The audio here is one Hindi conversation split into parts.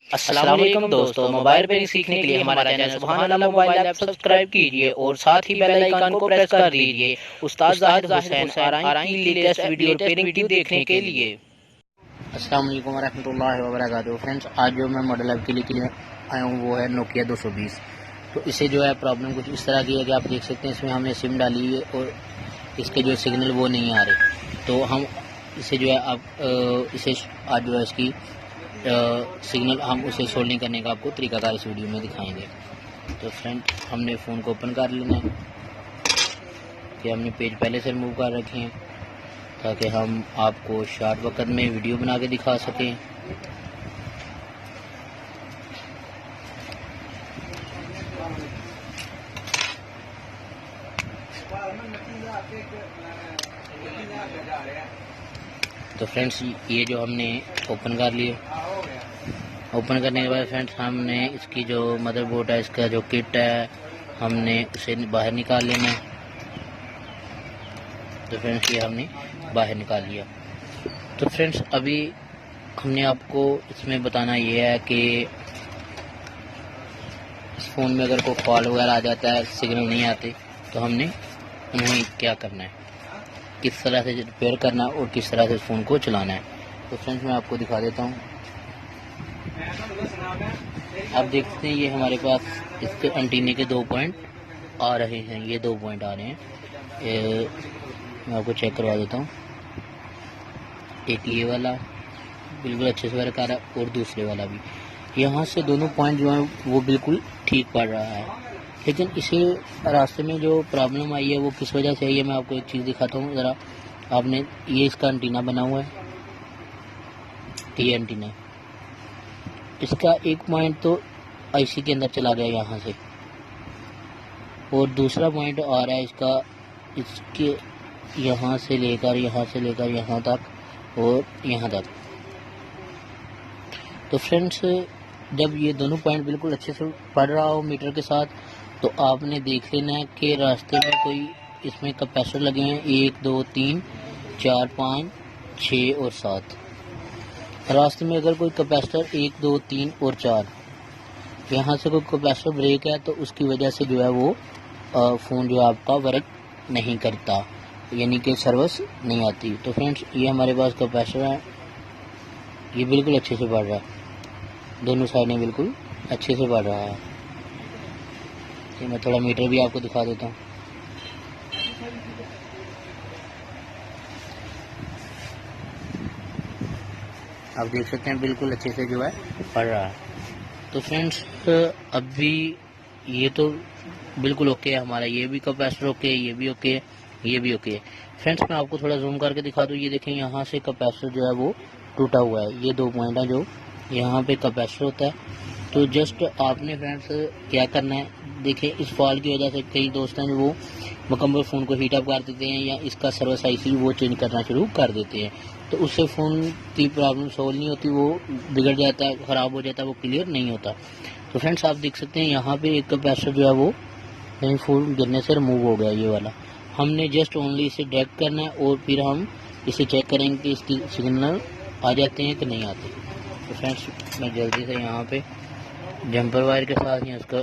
अस्सलाम वालेकुम दोस्तों, मोबाइल रिपेयरिंग सीखने के लिए हमारा चैनल सुभान अल्लाह मोबाइल ऐप सब्सक्राइब कीजिए और साथ ही बेल आइकन को प्रेस कर दीजिए उस्ताद जाहिद हुसैन आरआई की लेटेस्ट वीडियो रिपेयरिंग देखने के लिए। अस्सलाम वालेकुम वरहमतुल्लाहि वबरकातुहू। फ्रेंड्स, आज जो मैं मॉडल ऐप के लिए आया हूँ वो है नोकिया 220। तो इसे जो है प्रॉब्लम कुछ इस तरह की है कि आप देख सकते हैं इसमें हमने सिम डाली है और इसके जो सिग्नल वो नहीं आ रहे। तो हम इसे जो है आप इसे आज जो है इसकी सिग्नल हम उसे सोल्डिंग करने का आपको तरीकाकार इस वीडियो में दिखाएंगे। तो फ्रेंड, हमने फ़ोन को ओपन कर लेना है कि हमने पेज पहले से रिमूव कर रखे हैं ताकि हम आपको शॉर्ट वक्त में वीडियो बना के दिखा सकें। तो फ्रेंड्स, ये जो हमने ओपन कर लिए, ओपन करने के बाद फ्रेंड्स हमने इसकी जो मदरबोर्ड है, इसका जो किट है, हमने उसे बाहर निकाल लेना है। तो फ्रेंड्स, ये हमने बाहर निकाल लिया। तो फ्रेंड्स, अभी हमने आपको इसमें बताना ये है कि इस फ़ोन में अगर कोई कॉल वगैरह आ जाता है, सिग्नल नहीं आते, तो हमने उन्हें क्या करना है, किस तरह से रिपेयर करना है और किस तरह से फ़ोन को चलाना है। तो फ्रेंड्स, मैं आपको दिखा देता हूँ। आप देख सकते हैं ये हमारे पास इसके एंटीने के 2 पॉइंट आ रहे हैं, ये 2 पॉइंट आ रहे हैं। मैं आपको चेक करवा देता हूँ। एक ये वाला बिल्कुल अच्छे से वर्क आ रहा है और दूसरे वाला भी, यहाँ से दोनों पॉइंट जो है वो बिल्कुल ठीक पड़ रहा है। लेकिन इसे रास्ते में जो प्रॉब्लम आई है वो किस वजह से आई है, मैं आपको एक चीज़ दिखाता हूँ ज़रा। आपने ये इसका एंटीना बना हुआ है, ये एंटीना, इसका एक पॉइंट तो आईसी के अंदर चला गया यहाँ से, और दूसरा पॉइंट आ रहा है इसका इसके यहाँ से लेकर यहाँ तक और यहाँ तक। तो फ्रेंड्स, जब ये दोनों पॉइंट बिल्कुल अच्छे से पड़ रहा हो मीटर के साथ, तो आपने देख लेना है कि रास्ते में कोई इसमें कैपेसिटर लगे हैं 1 2 3 4 5 6 और 7। रास्ते में अगर कोई कैपेसिटर 1 2 3 और 4 यहाँ से कोई कैपेसिटर ब्रेक है तो उसकी वजह से जो है वो फ़ोन जो है आपका वर्क नहीं करता, यानी कि सर्विस नहीं आती। तो फ्रेंड्स, ये हमारे पास कैपेसिटर है, ये बिल्कुल अच्छे से बढ़ रहा है, दोनों साइडें बिल्कुल अच्छे से बढ़ रहा है। ये मैं थोड़ा मीटर भी आपको दिखा देता हूँ। आप देख सकते हैं बिल्कुल अच्छे से जो है पड़ रहा है। तो फ्रेंड्स, अभी ये तो बिल्कुल ओके है हमारा, ये भी कैपेसिटर ओके है, ये भी ओके है, ये भी ओके है। फ्रेंड्स, मैं आपको थोड़ा जूम करके दिखा दूँ। ये देखें, यहाँ से कैपेसिटर जो है वो टूटा हुआ है, ये 2 पॉइंट हैं जो यहाँ पे कैपेसिटर होता है। तो जस्ट आपने फ्रेंड्स क्या करना है, देखें इस फॉल्ट की वजह से कई दोस्त हैं जो वो मुकम्मल फ़ोन को हीट अप कर देते हैं या इसका सर्विस आईसी वो चेंज करना शुरू कर देते हैं। तो उससे फ़ोन की प्रॉब्लम सॉल्व नहीं होती, वो बिगड़ जाता है, ख़राब हो जाता है, वो क्लियर नहीं होता। तो फ्रेंड्स, आप देख सकते हैं यहाँ पे एक कैपेसिटर जो है वो कहीं फ़ोन गिरने से रिमूव हो गया, ये वाला। हमने जस्ट ओनली इसे ड्रैग करना है और फिर हम इसे चेक करेंगे कि इसकी सिग्नल आ जाते हैं कि नहीं आते। तो फ्रेंड्स, मैं जल्दी से यहाँ पे जंपर वायर के साथ ही इसका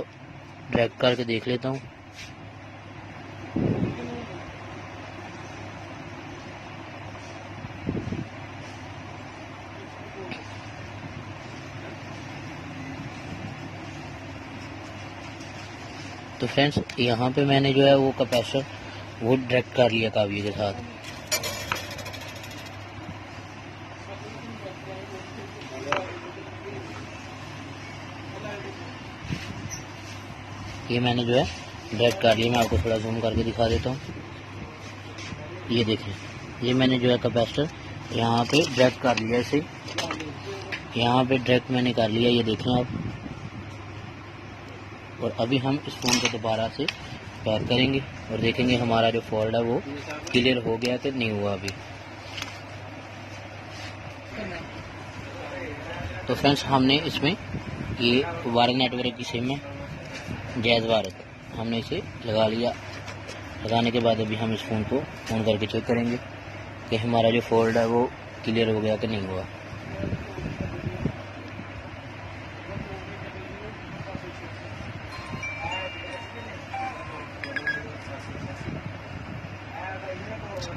ड्रैग करके देख लेता हूँ। तो फ्रेंड्स, यहाँ पे मैंने जो है वो कैपेसिटर वो ड्रैग कर लिया काविये के साथ। ये मैंने जो है ड्रैग कर लिया, मैं आपको थोड़ा जूम करके दिखा देता हूँ। ये देखें, ये मैंने जो है कैपेसिटर यहाँ पे ड्रैग कर लिया, इसे यहाँ पे ड्रैग मैंने कर लिया, ये देखें आप। और अभी हम इस फ़ोन को दोबारा से पैक करेंगे और देखेंगे हमारा जो फॉल्ट है वो क्लियर हो गया कि नहीं हुआ अभी। तो फ्रेंड्स, हमने इसमें ये भारत नेटवर्क की सिम है, जैज़ भारत, हमने इसे लगा लिया। लगाने के बाद अभी हम इस फ़ोन को ऑन करके चेक करेंगे कि हमारा जो फॉल्ट है वो क्लियर हो गया कि नहीं हुआ।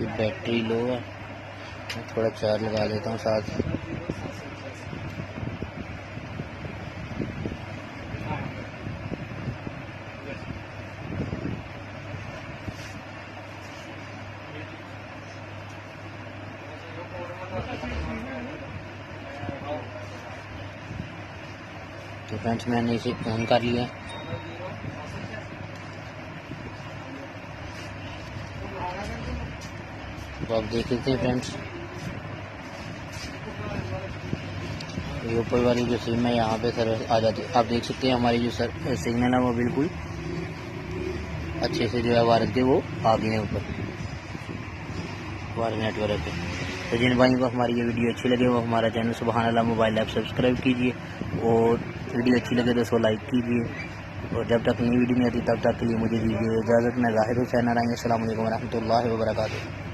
ये बैटरी लो है, मैं थोड़ा चार्ज लगा लेता हूँ साथ। तो फ्रेंड्स मैंने इसे ऑन कर लिया। तो आप देख सकते हैं फ्रेंड्स, ये ऊपर वाली जो सिम है यहाँ पे सर आ जाती है। आप देख सकते हैं हमारी जो सर सिग्नल है वो बिल्कुल अच्छे से जो है भारत के वो आ गए हैं ऊपर हमारे नेटवर्क पे। तो जिन भाइयों को हमारी ये वीडियो अच्छी लगे वो हमारा चैनल सुभान अल्लाह मोबाइल ऐप सब्सक्राइब कीजिए और वीडियो अच्छी लगे तो उसको लाइक कीजिए। और जब तक नई वीडियो नहीं आती तब तक के लिए मुझे दीजिए इजाज़त। मैं ज़ाहिर हुसैन। अस्सलाम वालेकुम व रहमतुल्लाहि व बरकातुहू।